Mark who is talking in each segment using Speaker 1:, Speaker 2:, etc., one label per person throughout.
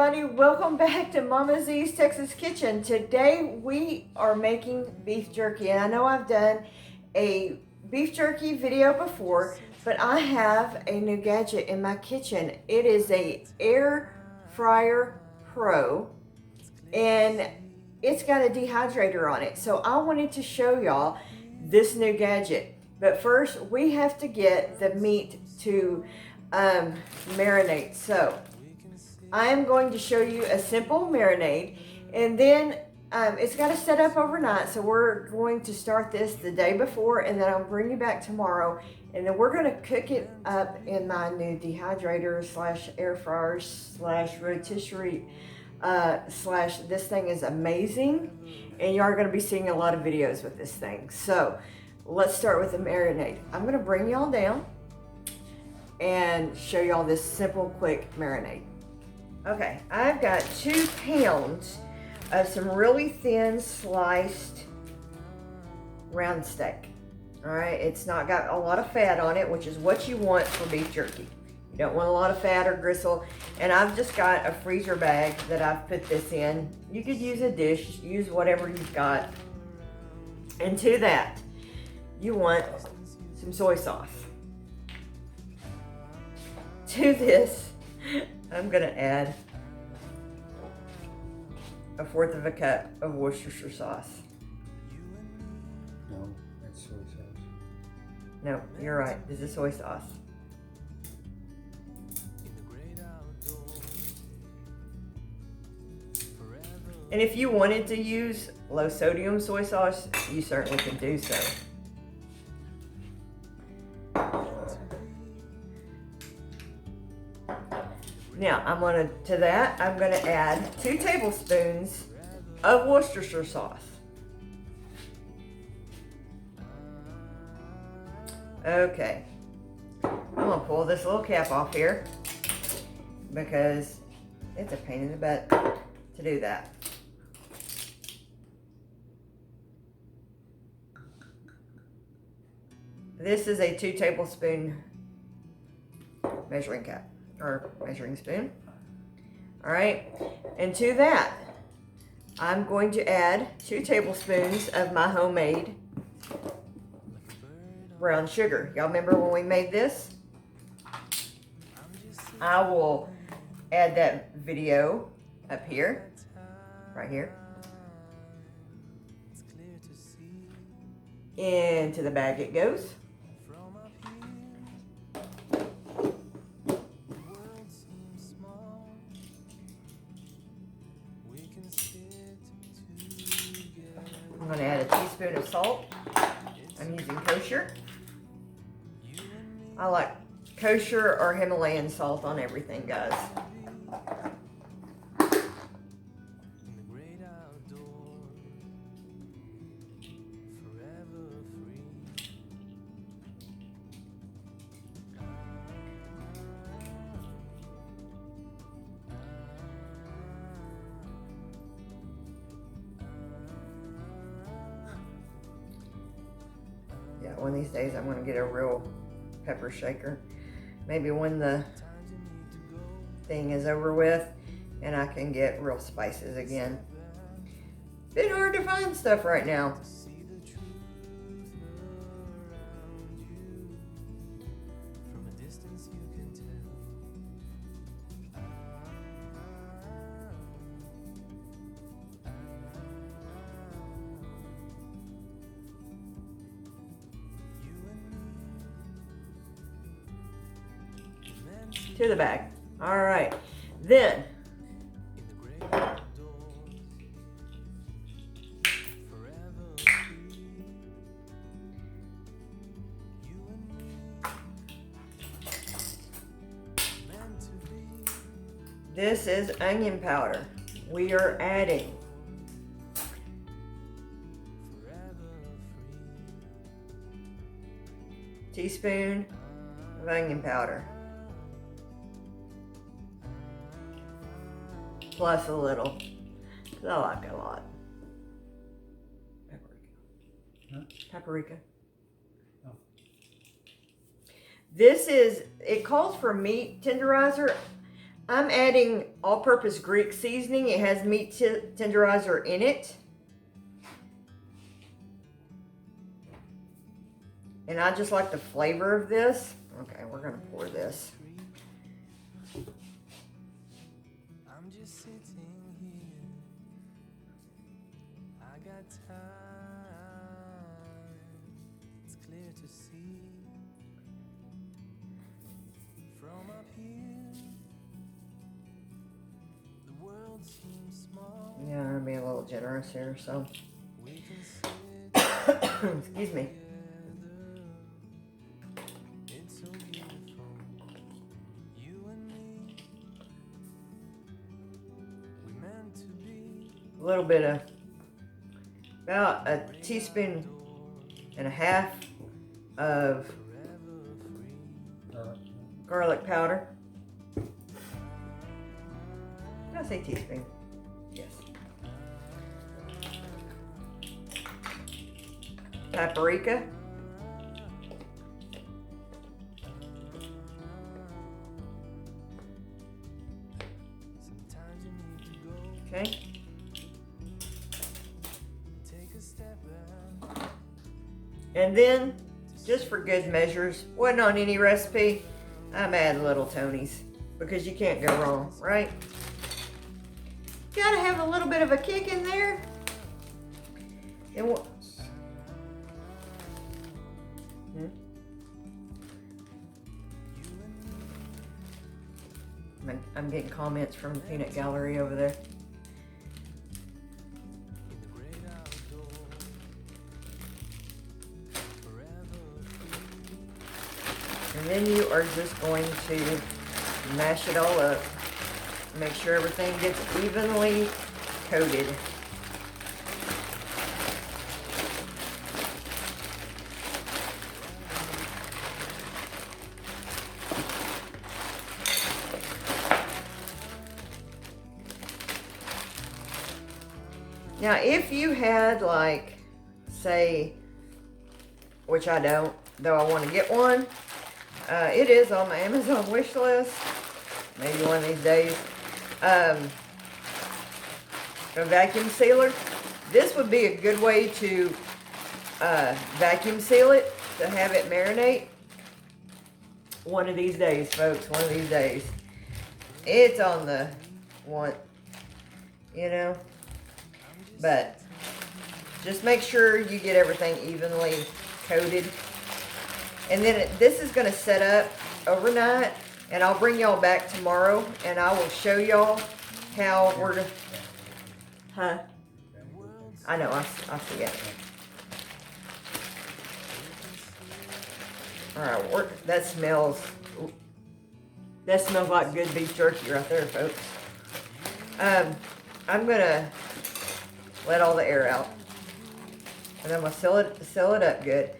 Speaker 1: everybody, welcome back to Mama Z's Texas Kitchen. Today we are making beef jerky, and I know I've done a beef jerky video before, but I have a new gadget in my kitchen. It is a Air Fryer Pro, and it's got a dehydrator on it. So I wanted to show y'all this new gadget. But first, we have to get the meat to marinate. So I am going to show you a simple marinade, and then it's got to set up overnight. So we're going to start this the day before, and then I'll bring you back tomorrow, and then we're going to cook it up in my new dehydrator slash air fryer slash rotisserie slash. This thing is amazing, and you are going to be seeing a lot of videos with this thing. So let's start with the marinade. I'm going to bring y'all down and show y'all this simple, quick marinade. Okay, I've got 2 pounds of some really thin sliced round steak. All right, it's not got a lot of fat on it, which is what you want for beef jerky. You don't want a lot of fat or gristle. And I've just got a freezer bag that I've put this in. You could use a dish, use whatever you've got. And to that, you want some soy sauce. To this, I'm gonna add 1/4 cup of Worcestershire sauce.
Speaker 2: No, that's soy sauce.
Speaker 1: No, you're right, this is soy sauce. And if you wanted to use low sodium soy sauce, you certainly can do so. Now, I'm gonna add 2 tablespoons of Worcestershire sauce. Okay, I'm gonna pull this little cap off here because it's a pain in the butt to do that. This is a 2 tablespoon measuring cup. Or measuring spoon. All right, and to that, I'm going to add 2 tablespoons of my homemade brown sugar. Y'all remember when we made this? I will add that video up here, right here, into the bag it goes. I'm going to add a teaspoon of salt. I'm using kosher. I like kosher or Himalayan salt on everything, guys. Yeah, one of these days I'm going to get a real pepper shaker. Maybe when the thing is over with and I can get real spices again. Bit hard to find stuff right now. To the bag. All right, then this is onion powder. We are adding a teaspoon of onion powder. Plus a little, because I like it a lot. Paprika.
Speaker 2: Huh?
Speaker 1: Paprika.
Speaker 2: Oh.
Speaker 1: This is, it calls for meat tenderizer. I'm adding all-purpose Greek seasoning. It has meat tenderizer in it. And I just like the flavor of this. Okay, we're gonna pour this. I'm just sitting here. I got time. It's clear to see from up here. The world seems small. Yeah, I'm gonna be a little generous here, so. Excuse me. A little bit of, about a teaspoon and a half of garlic powder. Did I say teaspoon? Yes. Paprika. Okay. And then, just for good measures, wasn't on any recipe, I'm adding Little Tony's because you can't go wrong, right? Gotta have a little bit of a kick in there. And what? I'm getting comments from the Peanut Gallery over there. And then you are just going to mash it all up. Make sure everything gets evenly coated. Now, if you had, like, say, which I don't, though I want to get one, it is on my Amazon wish list, maybe one of these days, a vacuum sealer. This would be a good way to vacuum seal it, to have it marinate. One of these days, folks, one of these days. It's on the one, you know. But just make sure you get everything evenly coated. And then this is going to set up overnight. And I'll bring y'all back tomorrow. And I will show y'all how we're going to... Huh? I know, I see it. Alright, that smells like good beef jerky right there, folks. I'm going to let all the air out. And I'm going to seal it up good.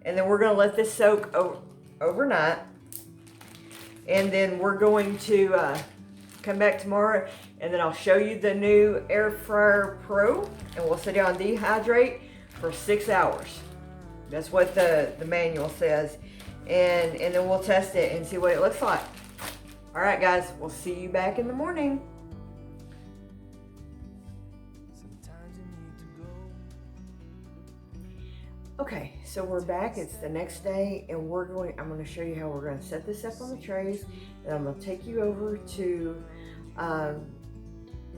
Speaker 1: And then we're going to let this soak overnight. And then we're going to come back tomorrow. And then I'll show you the new Air Fryer Pro. And we'll sit down and dehydrate for 6 hours. That's what the manual says. And then we'll test it and see what it looks like. Alright guys, we'll see you back in the morning. Okay, so we're back. It's the next day, and I'm going to show you how we're going to set this up on the trays. And I'm going to take you over to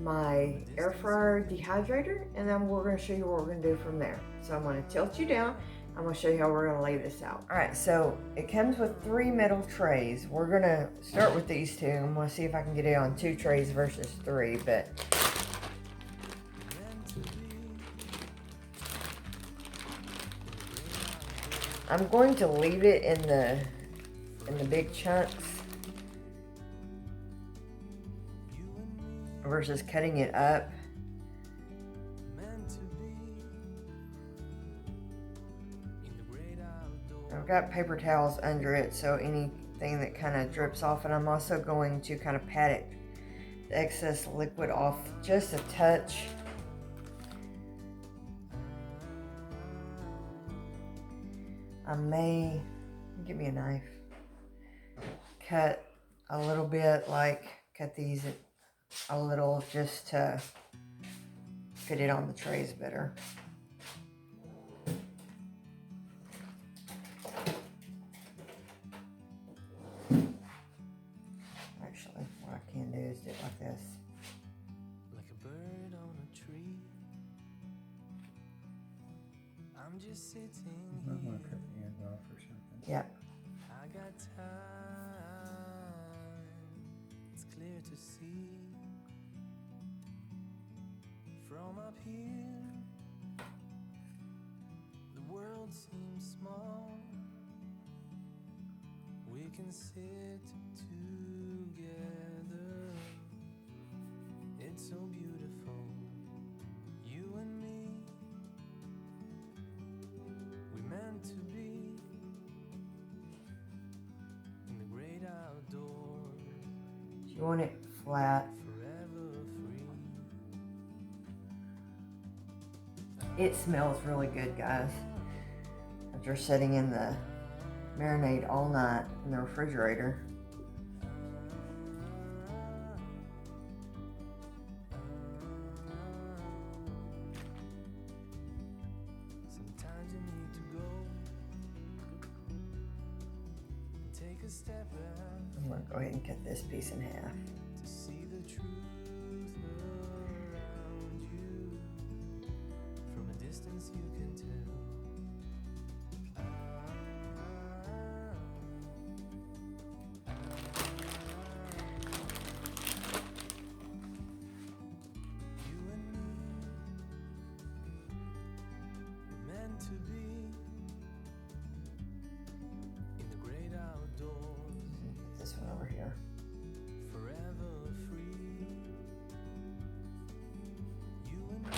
Speaker 1: my air fryer dehydrator, and then we're going to show you what we're going to do from there. So I'm going to tilt you down. I'm going to show you how we're going to lay this out. All right, so it comes with 3 metal trays. We're going to start with these 2. I'm going to see if I can get it on 2 trays versus 3, but... I'm going to leave it in the big chunks versus cutting it up. I've got paper towels under it, so anything that kind of drips off, and I'm also going to kind of pat it, the excess liquid off just a touch. I may, give me a knife, cut a little bit like cut these a little just to fit it on the trays better. Actually, what I can do is do it like this.
Speaker 3: Like a bird on a tree, I'm just sitting
Speaker 2: I'm gonna
Speaker 3: here.
Speaker 2: cut the end off or something.
Speaker 1: Yeah.
Speaker 3: I got time, it's clear to see. From up here, the world seems small. We can sit together. It's so beautiful, you and me. We meant to be in the great outdoors,
Speaker 1: You want it flat.
Speaker 3: forever free.
Speaker 1: It smells really good, guys. After sitting in the marinade all night in the refrigerator.
Speaker 3: Sometimes you need to go and take a step back
Speaker 1: I'm gonna go ahead and cut this piece in half.
Speaker 3: to see the truth around you. From a distance you can tell. You and me were meant to be in the great outdoors,
Speaker 1: This one over here.
Speaker 3: forever free. You and me.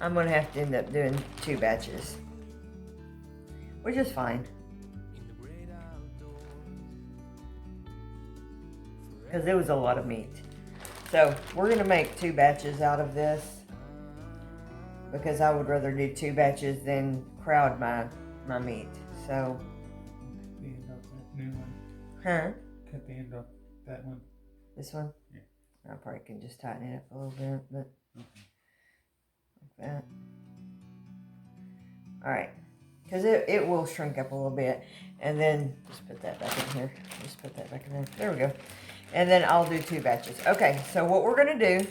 Speaker 1: I'm gonna have to end up doing 2 batches, which is fine
Speaker 3: In the great outdoors,
Speaker 1: because it was a lot of meat. So we're gonna make 2 batches out of this because I would rather do 2 batches than crowd my meat. So,
Speaker 2: Cut the end off that new one.
Speaker 1: huh?
Speaker 2: Cut the end off that one.
Speaker 1: This one?
Speaker 2: Yeah.
Speaker 1: I probably can just tighten it up a little bit, but
Speaker 2: Okay.
Speaker 1: like that. All right, because it will shrink up a little bit, and then just put that back in here. Just put that back in there. There we go. And then I'll do 2 batches. Okay, so what we're gonna do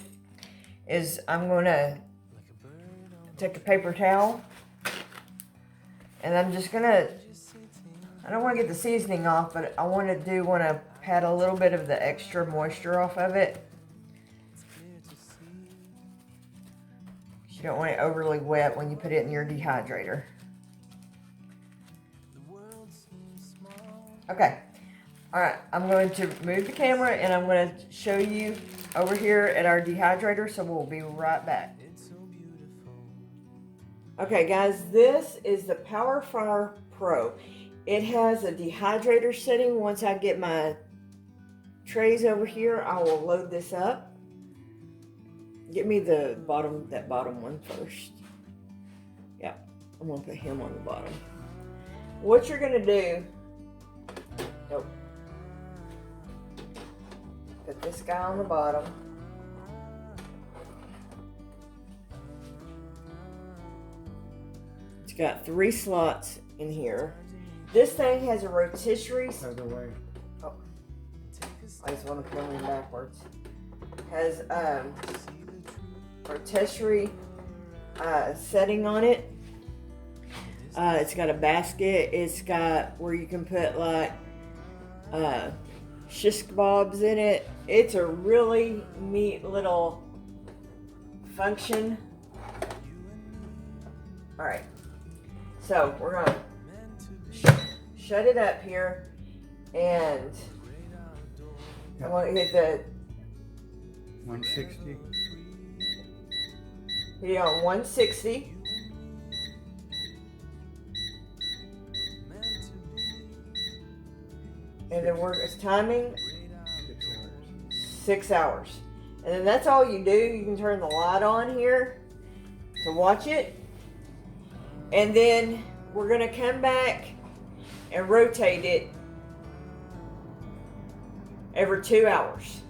Speaker 1: is I'm gonna
Speaker 3: like a bird on
Speaker 1: take a paper towel, and I'm just gonna.
Speaker 3: just sitting.
Speaker 1: I don't want to get the seasoning off, but I want to pat a little bit of the extra moisture off of it.
Speaker 3: It's clear to see.
Speaker 1: You don't want it overly wet when you put it in your dehydrator.
Speaker 3: The world seems small.
Speaker 1: Okay. All right. I'm going to move the camera and I'm going to show you over here at our dehydrator. So we'll be right back.
Speaker 3: It's so beautiful.
Speaker 1: Okay, guys. This is the PowerXL Fryer Pro. It has a dehydrator setting. Once I get my trays over here, I will load this up. Get me that bottom one first. Yeah, I'm gonna put him on the bottom. What you're gonna do, put this guy on the bottom. It's got 3 slots in here. This thing has a rotisserie.
Speaker 2: Other way.
Speaker 1: Oh, I just want to film him backwards. Has rotisserie setting on it. It's got a basket. It's got where you can put like shish kebabs in it. It's a really neat little function. All right, so we're gonna shut it up here, and I want to hit the
Speaker 2: 160.
Speaker 1: hit it on 160. And then it's timing
Speaker 2: 6 hours.
Speaker 1: 6 hours. And then that's all you do. You can turn the light on here to watch it. And then we're going to come back and rotate it every 2 hours.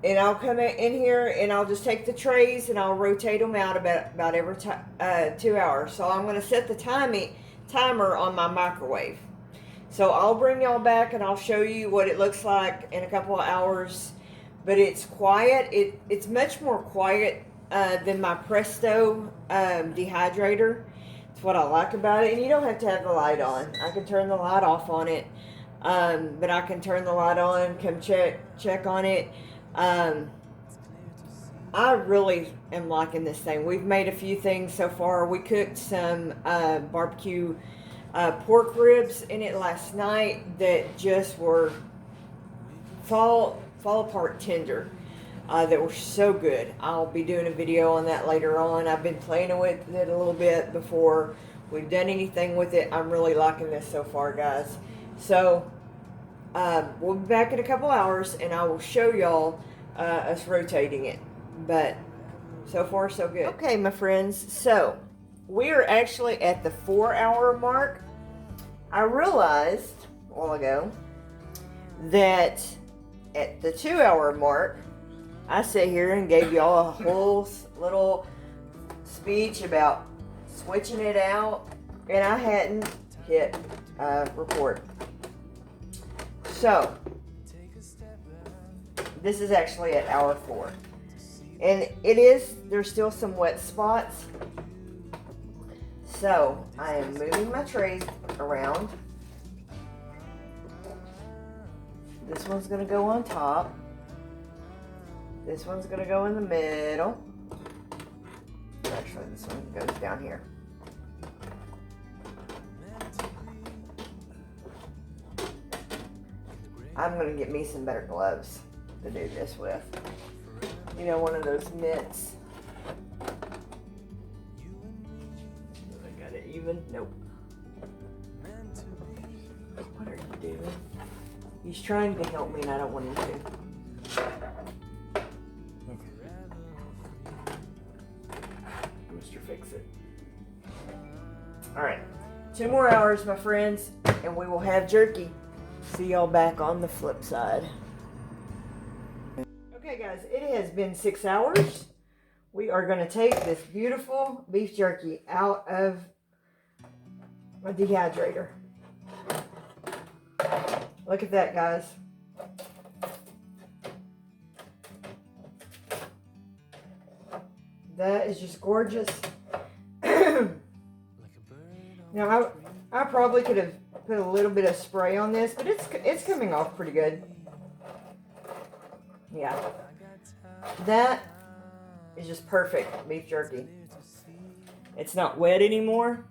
Speaker 1: And I'll come in here and I'll just take the trays and I'll rotate them out about every 2 hours. So I'm going to set the timer on my microwave. So I'll bring y'all back and I'll show you what it looks like in a couple of hours. But it's quiet. It's much more quiet than my Presto dehydrator. It's what I like about it. And you don't have to have the light on. I can turn the light off on it. But I can turn the light on, come check on it. I really am liking this thing. We've made a few things so far. We cooked some barbecue pork ribs in it last night that just were fall apart tender. That were so good. I'll be doing a video on that later on. I've been playing with it a little bit before we've done anything with it. I'm really liking this so far, guys. So we'll be back in a couple hours and I will show y'all us rotating it. But so far so good. Okay, my friends, so we are actually at the 4-hour mark. I realized a while ago that at the 2-hour mark, I sat here and gave y'all a whole little speech about switching it out, and I hadn't hit record. So this is actually at hour 4. And there's still some wet spots. So I am moving my trays around. This one's gonna go on top. This one's gonna go in the middle. Actually, this one goes down here. I'm gonna get me some better gloves to do this with. You know, one of those mitts. I got it even? Nope. What are you doing? He's trying to help me and I don't want him to. Mr. Fix It. Alright. 2 more hours, my friends, and we will have jerky. See y'all back on the flip side. Okay guys, it has been 6 hours. We are going to take this beautiful beef jerky out of my dehydrator. Look at that, guys. That is just gorgeous. Now I probably could have put a little bit of spray on this, but it's coming off pretty good. Yeah. That is just perfect beef jerky. It's not wet anymore.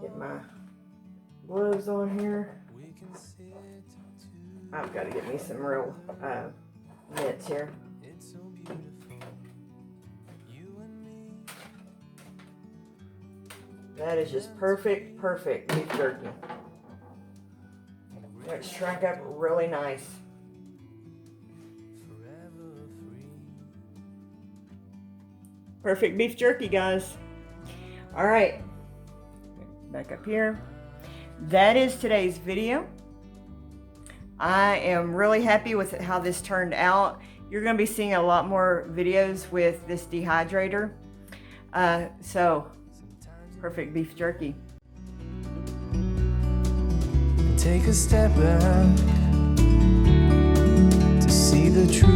Speaker 1: Get my gloves on here. I've got to get me some real mitts here. That is just perfect beef jerky. It's shrunk up really nice. Perfect beef jerky, guys. All right, back up here. That is today's video. I am really happy with how this turned out. You're going to be seeing a lot more videos with this dehydrator. So, perfect beef jerky.
Speaker 3: Take a step back to see the truth